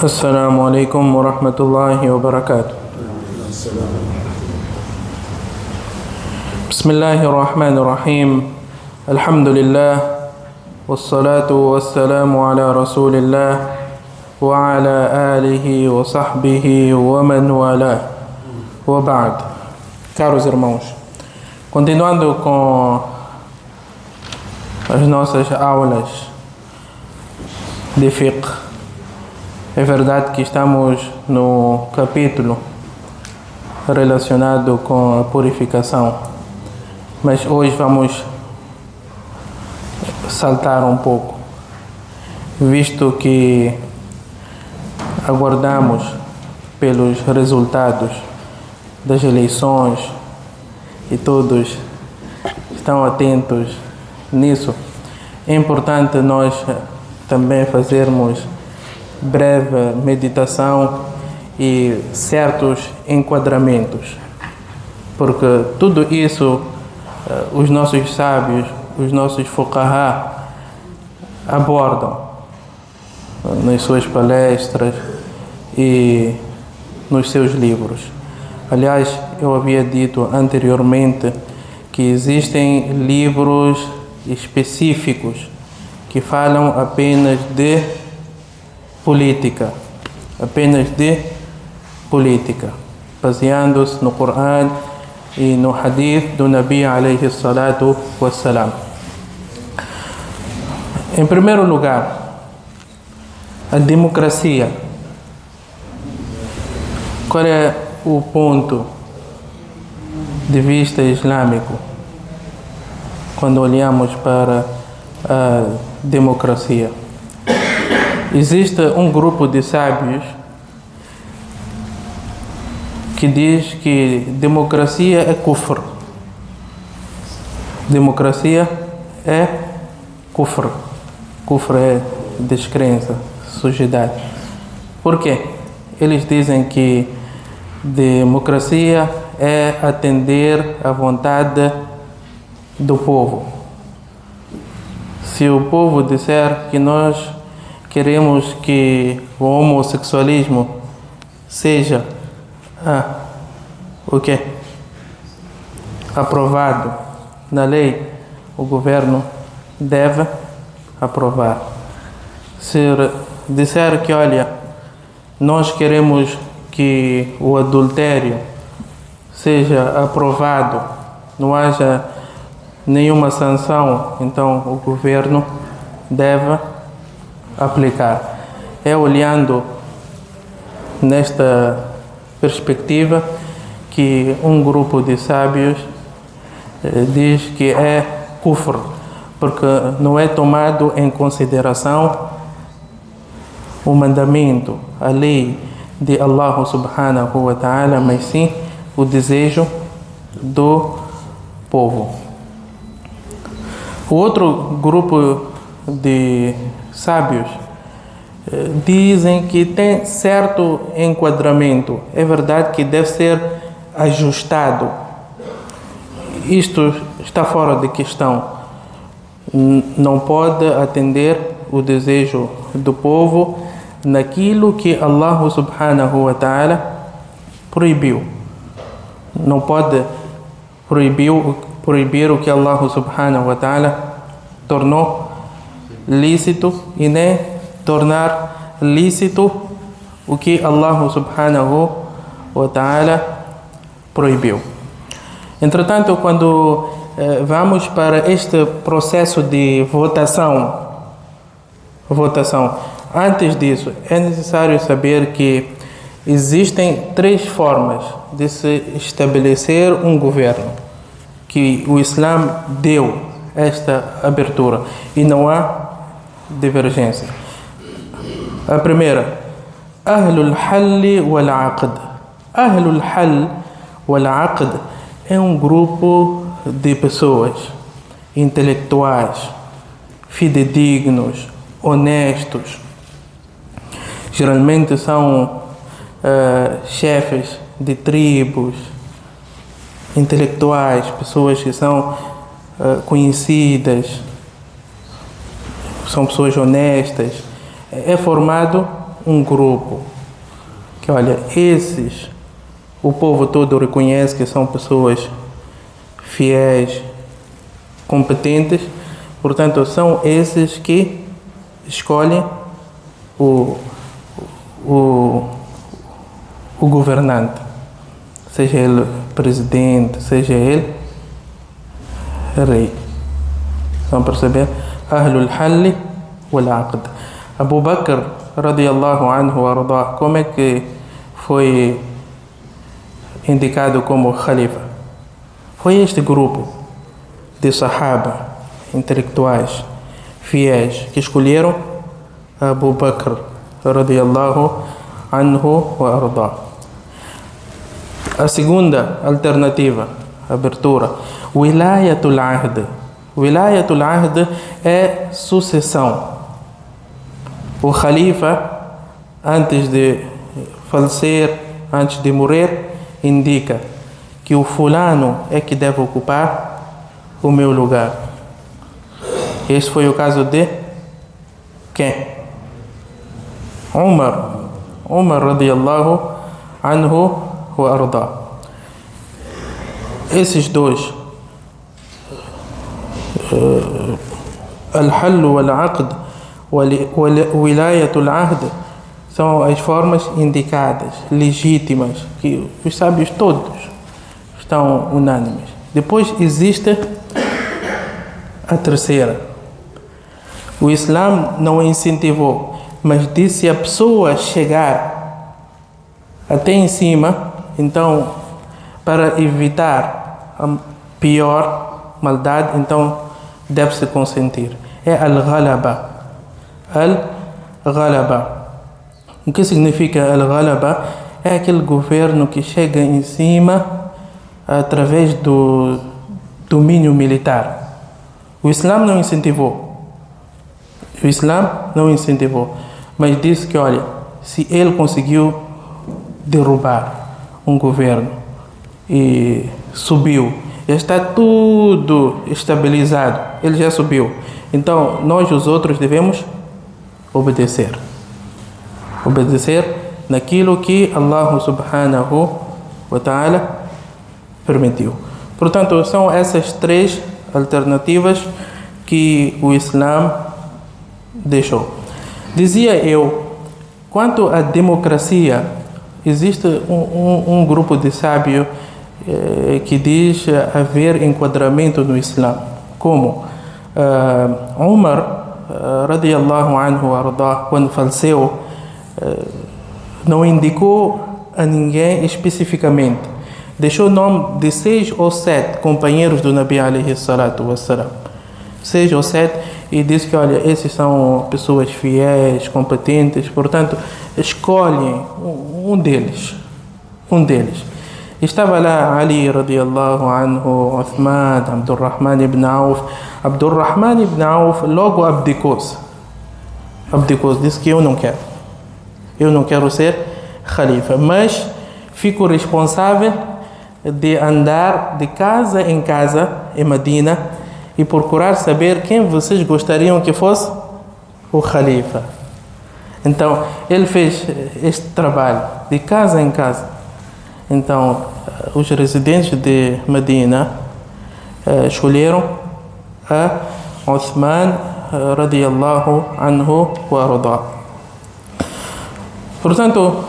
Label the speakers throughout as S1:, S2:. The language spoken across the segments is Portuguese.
S1: السلام عليكم ورحمة الله وبركاته. بسم الله الرحمن الرحيم. الحمد لله والصلاة والسلام على رسول الله وعلى آله وصحبه ومن والاه وبعد. Caros irmãos, continuando com as nossas aulas de fiqh, é verdade que estamos no capítulo relacionado com a purificação, mas hoje vamos saltar um pouco, visto que aguardamos pelos resultados das eleições e todos estão atentos nisso. É importante nós também fazermos breve meditação e certos enquadramentos, porque tudo isso os nossos sábios, os nossos fuqaha abordam nas suas palestras e nos seus livros. Aliás, eu havia dito anteriormente que existem livros específicos que falam apenas de política, baseando-se no Corão e no Hadith do Nabi alayhi salatu wassalam. Em primeiro lugar, a democracia. Qual é o ponto de vista islâmico quando olhamos para a democracia? Existe um grupo de sábios que diz que democracia é kufr. Democracia é kufr. Kufr é descrença, sujidade. Por quê? Eles dizem que democracia é atender à vontade do povo. Se o povo disser que nós queremos que o homossexualismo seja aprovado na lei, o governo deve aprovar. Se disser que, olha, nós queremos que o adultério seja aprovado, não haja nenhuma sanção, então o governo deve aplicar. É olhando nesta perspectiva que um grupo de sábios diz que é kufr, porque não é tomado em consideração o mandamento, a lei de Allah subhanahu wa ta'ala, mas sim o desejo do povo. O outro grupo de sábios dizem que tem certo enquadramento. É verdade que deve ser ajustado. Isto está fora de questão. Não pode atender o desejo do povo naquilo que Allah subhanahu wa ta'ala proibiu. Não pode proibir o que Allah subhanahu wa ta'ala tornou lícito e nem tornar lícito o que Allah subhanahu wa ta'ala proibiu. Entretanto, quando vamos para este processo de votação, antes disso, é necessário saber que existem três formas de se estabelecer um governo, que o Islã deu esta abertura e não há divergência. A primeira, Ahlul Hall wal Aqd. Ahlul Hall wal Aqd é um grupo de pessoas intelectuais, fidedignos, honestos. Geralmente são chefes de tribos, intelectuais, pessoas que são conhecidas, são pessoas honestas. É formado um grupo que, olha, esses, o povo todo reconhece que são pessoas fiéis, competentes, portanto, são esses que escolhem o governante, seja ele presidente, seja ele rei. Estão a perceber? Ahlul Halli wal Aqd. Abu Bakr, radiyallahu anhu arda, como é que foi indicado como Khalifa? Foi este grupo de Sahaba, intelectuais, fiéis, que escolheram Abu Bakr, radiyallahu anhu wa arda. A segunda alternativa, abertura, Wilayatul Ahd. Wilayatul Ahd é sucessão. O Khalifa, antes de falecer, antes de morrer, indica que o fulano é que deve ocupar o meu lugar. Este foi o caso de quem? Umar radiyallahu anhu wa arda. Esses dois, Al-Hall wal-Aqd, Wilayatul Ahd, são as formas indicadas, legítimas, que os sábios todos estão unânimes. Depois existe a terceira. O Islã não incentivou, mas disse a pessoa chegar até em cima, então, para evitar a pior maldade, então deve-se consentir. É al-Ghalaba. Al-Ghalaba. O que significa al-Ghalaba? É aquele governo que chega em cima através do domínio militar. O Islã não incentivou. O Islã não incentivou, mas disse que, olha, se ele conseguiu derrubar um governo e subiu, já está tudo estabilizado, ele já subiu, então nós os outros devemos obedecer naquilo que Allah subhanahu wa ta'ala permitiu. Portanto, são essas três alternativas que o Islã deixou. Dizia eu, quanto à democracia, existe um grupo de sábios que diz haver enquadramento no Islã. Como? Umar, radiyallahu anhu arda, quando faleceu, não indicou a ninguém especificamente. Deixou o nome de 6 ou 7 companheiros do Nabi alayhi salatu wassalam. 6 ou 7, e disse que, olha, esses são pessoas fiéis, competentes, portanto, escolhem um deles. Estava lá Ali radiyallahu anhu, Uthman, Abdurrahman ibn Auf. Abdurrahman ibn Auf logo abdicou-se, disse que eu não quero ser Khalifa, mas fico responsável de andar de casa em casa em Medina e procurar saber quem vocês gostariam que fosse o Khalifa. Então, ele fez este trabalho de casa em casa. Então, os residentes de Medina escolheram a Uthman radiyallahu anhu wa arda. Portanto,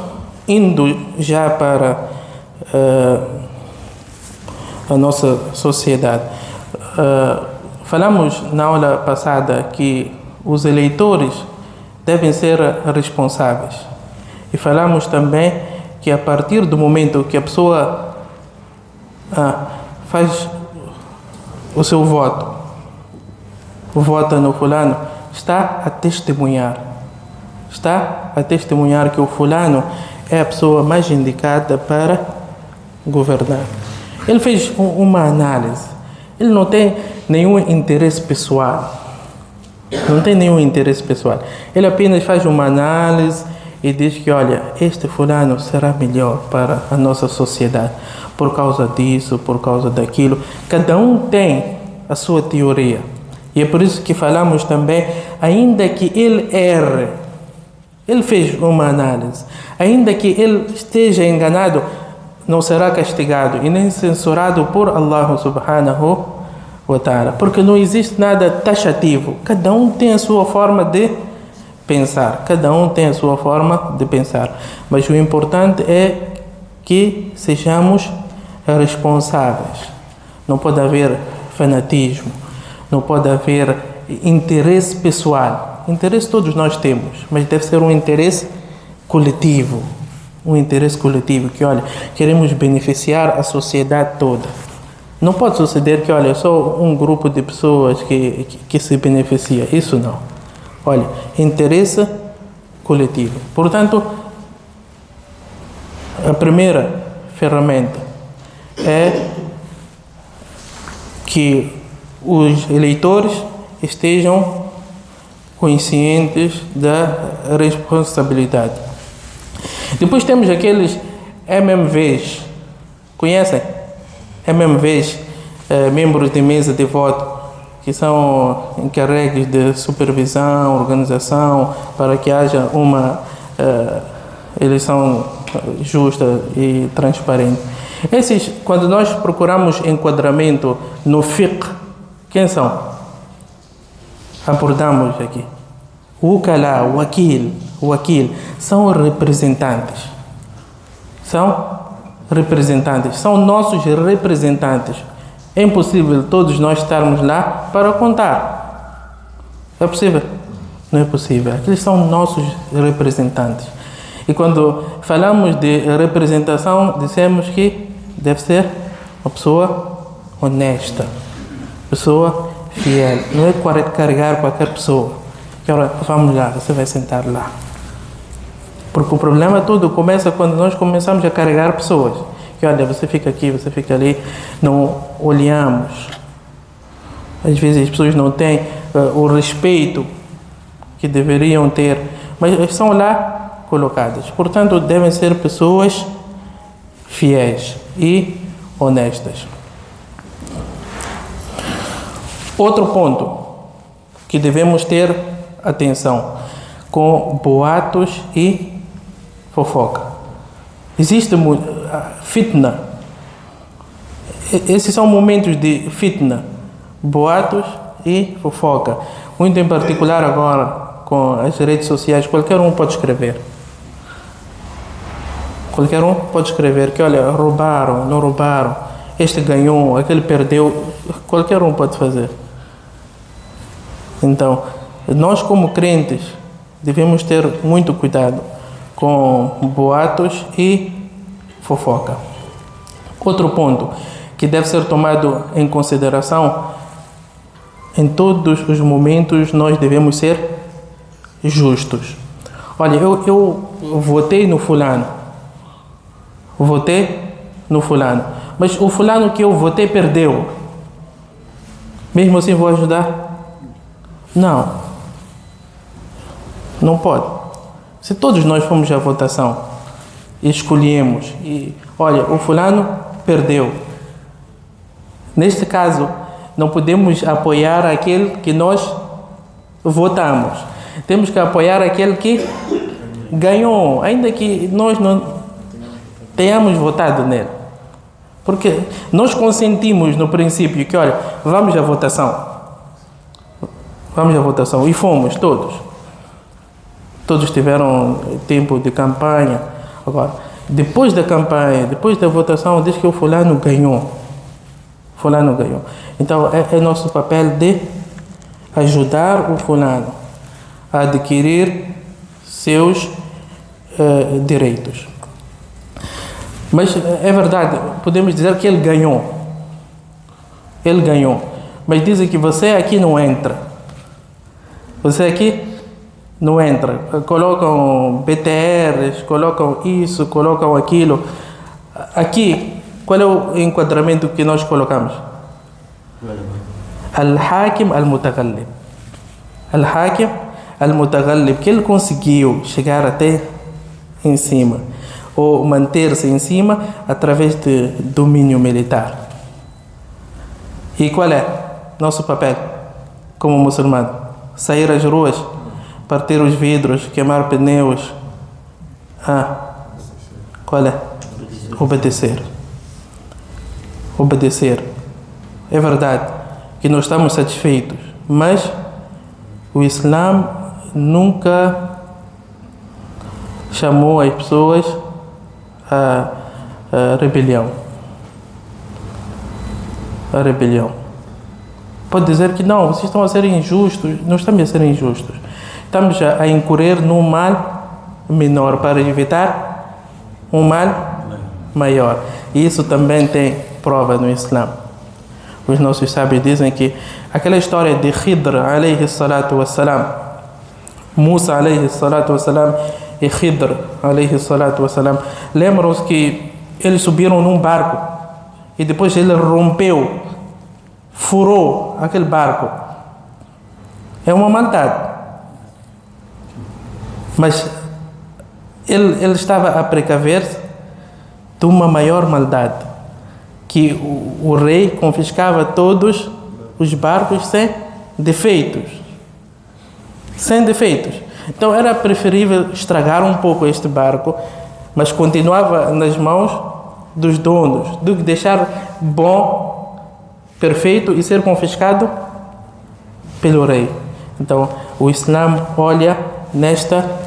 S1: indo já para a nossa sociedade, falamos na aula passada que os eleitores devem ser responsáveis. E falamos também que a partir do momento que a pessoa faz o seu voto, vota no fulano, está a testemunhar que o fulano é a pessoa mais indicada para governar. Ele fez uma análise. Ele não tem nenhum interesse pessoal. Ele apenas faz uma análise e diz que, olha, este fulano será melhor para a nossa sociedade por causa disso, por causa daquilo. Cada um tem a sua teoria. E é por isso que falamos também, ainda que ele erre, Ele fez uma análise. Ainda que ele esteja enganado, não será castigado e nem censurado por Allah subhanahu wa ta'ala. Porque não existe nada taxativo. Cada um tem a sua forma de pensar. Cada um tem a sua forma de pensar. Mas o importante é que sejamos responsáveis. Não pode haver fanatismo. Não pode haver interesse pessoal. Interesse todos nós temos, mas deve ser um interesse coletivo. Um interesse coletivo que, olha, queremos beneficiar a sociedade toda. Não pode suceder que, olha, só um grupo de pessoas que se beneficia. Isso não. Olha, interesse coletivo. Portanto, a primeira ferramenta é que os eleitores estejam conscientes da responsabilidade. Depois temos aqueles MMVs. Conhecem? MMVs, membros de mesa de voto, que são encarregues de supervisão, organização, para que haja uma eleição justa e transparente. Esses, quando nós procuramos enquadramento no fiqh, quem são? Abordamos aqui. O Ukala, o Wakil, são representantes. São representantes, são nossos representantes. É impossível todos nós estarmos lá para contar. É possível? Não é possível. Aqueles são nossos representantes. E quando falamos de representação, dissemos que deve ser uma pessoa honesta, pessoa fiel. Não é carregar qualquer pessoa. Que hora, vamos lá, você vai sentar lá. Porque o problema todo começa quando nós começamos a carregar pessoas. Que olha, você fica aqui, você fica ali. Não olhamos. Às vezes as pessoas não têm o respeito que deveriam ter, mas são lá colocadas. Portanto, devem ser pessoas fiéis e honestas. Outro ponto que devemos ter atenção com boatos e fofoca. Existe fitna. Esses são momentos de fitna, boatos e fofoca. Muito em particular agora com as redes sociais, qualquer um pode escrever. Qualquer um pode escrever que, olha, roubaram, não roubaram, este ganhou, aquele perdeu. Qualquer um pode fazer. Então, nós como crentes devemos ter muito cuidado com boatos e fofoca. Outro ponto que deve ser tomado em consideração: em todos os momentos nós devemos ser justos. Olha, eu votei no fulano, mas o fulano que eu votei perdeu. Mesmo assim vou ajudar? Não pode. Se todos nós fomos à votação e escolhemos, e olha, o fulano perdeu. Neste caso, não podemos apoiar aquele que nós votamos. Temos que apoiar aquele que ganhou, ainda que nós não tenhamos votado nele. Porque nós consentimos no princípio que, olha, vamos à votação. E fomos todos. Todos tiveram tempo de campanha. Agora, depois da campanha, depois da votação, diz que o fulano ganhou. Então, é nosso papel de ajudar o fulano a adquirir seus direitos. Mas é verdade, podemos dizer que ele ganhou. Mas dizem que você aqui não entra. Colocam BTRs, colocam isso, colocam aquilo. Aqui, qual é o enquadramento que nós colocamos? Al-Hakim al-Mutaghallib. Al-Hakim al-Mutaghallib, que ele conseguiu chegar até em cima, ou manter-se em cima através de domínio militar. E qual é nosso papel como muçulmano? Sair às ruas partir os vidros, queimar pneus. Qual é? Obedecer. Obedecer. É verdade que nós estamos satisfeitos, mas o Islã nunca chamou as pessoas a rebelião. A rebelião. Pode dizer que não, vocês estão a ser injustos. Não estamos a ser injustos. Estamos a incorrer num mal menor para evitar um mal maior. E isso também tem prova no Islã. Os nossos sábios dizem que aquela história de Khidr alayhi salatu wassalam, Musa alayhi salatu wassalam e Khidr alayhi salatu wassalam, lembram-se que eles subiram num barco e depois ele rompeu, furou aquele barco. É uma maldade. Mas ele estava a precaver-se de uma maior maldade, que o rei confiscava todos os barcos sem defeitos. Sem defeitos. Então era preferível estragar um pouco este barco, mas continuava nas mãos dos donos, do que deixar bom, perfeito e ser confiscado pelo rei. Então o Islã olha nesta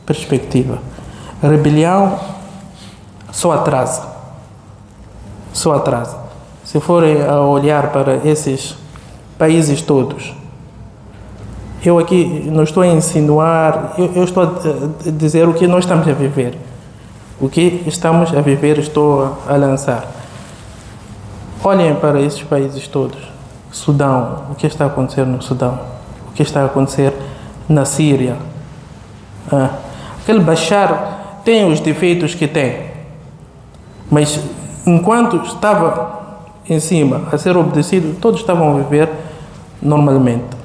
S1: perspectiva. A rebelião só atrasa. Só atrasa. Se forem a olhar para esses países todos, eu aqui não estou a insinuar, eu estou a dizer o que nós estamos a viver. O que estamos a viver, estou a lançar. Olhem para esses países todos. Sudão, o que está a acontecer no Sudão? O que está a acontecer na Síria? Aquele Bashar tem os defeitos que tem, mas enquanto estava em cima a ser obedecido, todos estavam a viver normalmente.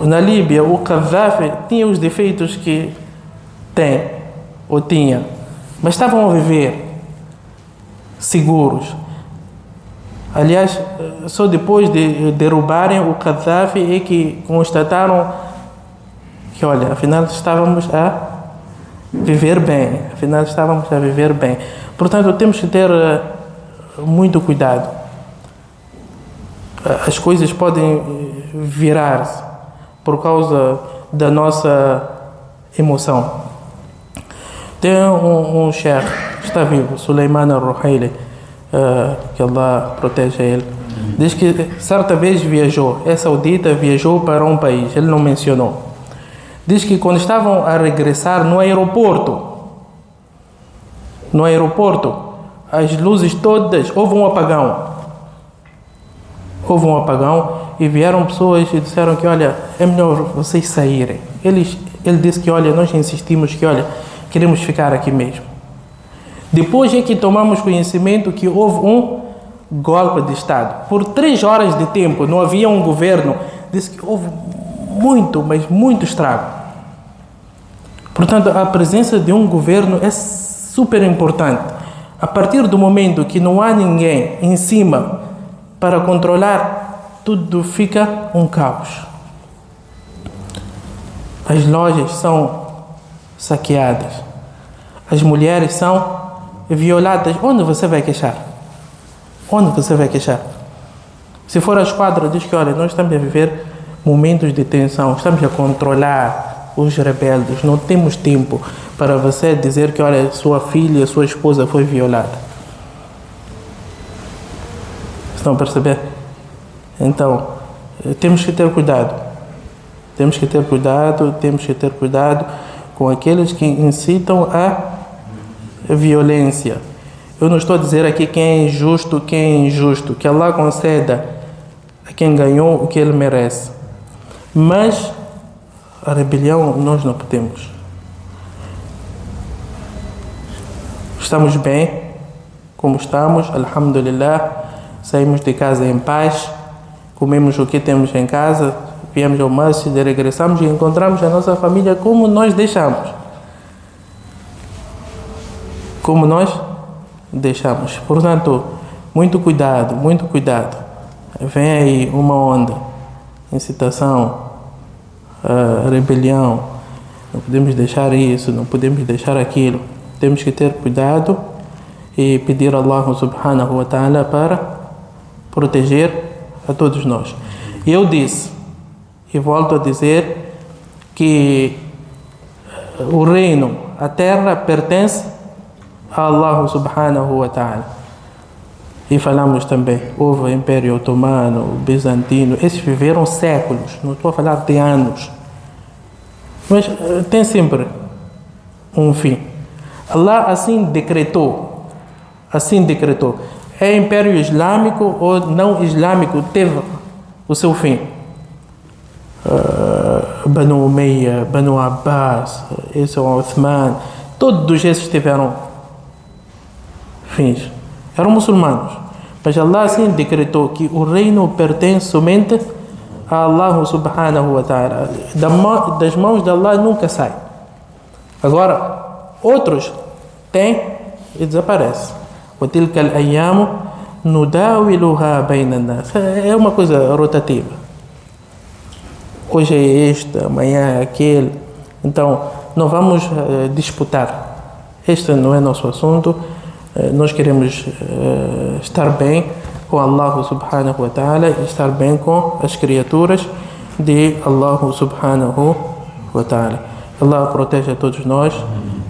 S1: Na Líbia, o Gaddafi tinha os defeitos que tem, ou tinha, mas estavam a viver seguros. Aliás, só depois de derrubarem o Gaddafi é que constataram que, olha, afinal estávamos a viver bem. Portanto, temos que ter muito cuidado. As coisas podem virar-se por causa da nossa emoção. Tem um chefe que está vivo, Suleiman al-Ruhaili, que Allah proteja ele. Diz que certa vez viajou, é saudita, viajou para um país, ele não mencionou. Diz que quando estavam a regressar no aeroporto, as luzes todas, houve um apagão e vieram pessoas e disseram que, olha, é melhor vocês saírem. Ele disse que, olha, nós insistimos que, olha, queremos ficar aqui mesmo. Depois é que tomamos conhecimento que houve um golpe de Estado. Por 3 horas de tempo não havia um governo. Disse que houve muito, mas muito estrago. Portanto, a presença de um governo é super importante. A partir do momento que não há ninguém em cima para controlar, tudo fica um caos. As lojas são saqueadas. As mulheres são violadas. Onde você vai queixar? Se for a esquadra, diz que, olha, nós estamos a viver momentos de tensão, estamos a controlar os rebeldes, não temos tempo para você dizer que, olha, sua filha, sua esposa foi violada. Estão a perceber? Então, temos que ter cuidado. Temos que ter cuidado com aqueles que incitam a violência. Eu não estou a dizer aqui quem é injusto, que Allah conceda a quem ganhou o que ele merece. Mas a rebelião nós não podemos. Estamos bem como estamos, alhamdulillah, saímos de casa em paz, comemos o que temos em casa, viemos ao masjid, regressamos e encontramos a nossa família como nós deixamos. Portanto, muito cuidado. Vem aí uma onda, incitação rebelião, não podemos deixar isso, não podemos deixar aquilo. Temos que ter cuidado e pedir a Allah subhanahu wa ta'ala para proteger a todos nós. Eu disse, e volto a dizer, que o reino, a terra pertence a Allah subhanahu wa ta'ala. E falamos também, houve o Império Otomano, o Bizantino, esses viveram séculos, não estou a falar de anos. Mas tem sempre um fim. Allah assim decretou. É Império Islâmico ou não islâmico, teve o seu fim. Banu Umayya, Banu Abbas, esse é o Uthman, todos esses tiveram fins. Eram muçulmanos. Mas Allah assim decretou que o reino pertence somente a Allah subhanahu wa ta'ala. Das mãos de Allah nunca sai. Agora, outros têm e desaparecem. وَتِلْكَ الْأَيَّامُ نُدَاوِلُهَا بَيْنَ النَّاسِ. É uma coisa rotativa. Hoje é este, amanhã é aquele. Então, não vamos disputar. Este não é nosso assunto. Nós queremos estar bem com Allah subhanahu wa ta'ala e estar bem com as criaturas de Allah subhanahu wa ta'ala. Allah proteja a todos nós,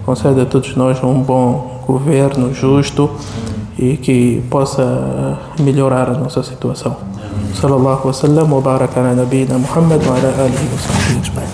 S1: conceda a todos nós um bom governo justo e que possa melhorar a nossa situação. Sallallahu wa sallam wa baraka ala nabiyina Muhammad wa ala alihi wa sahbihi ajma'in.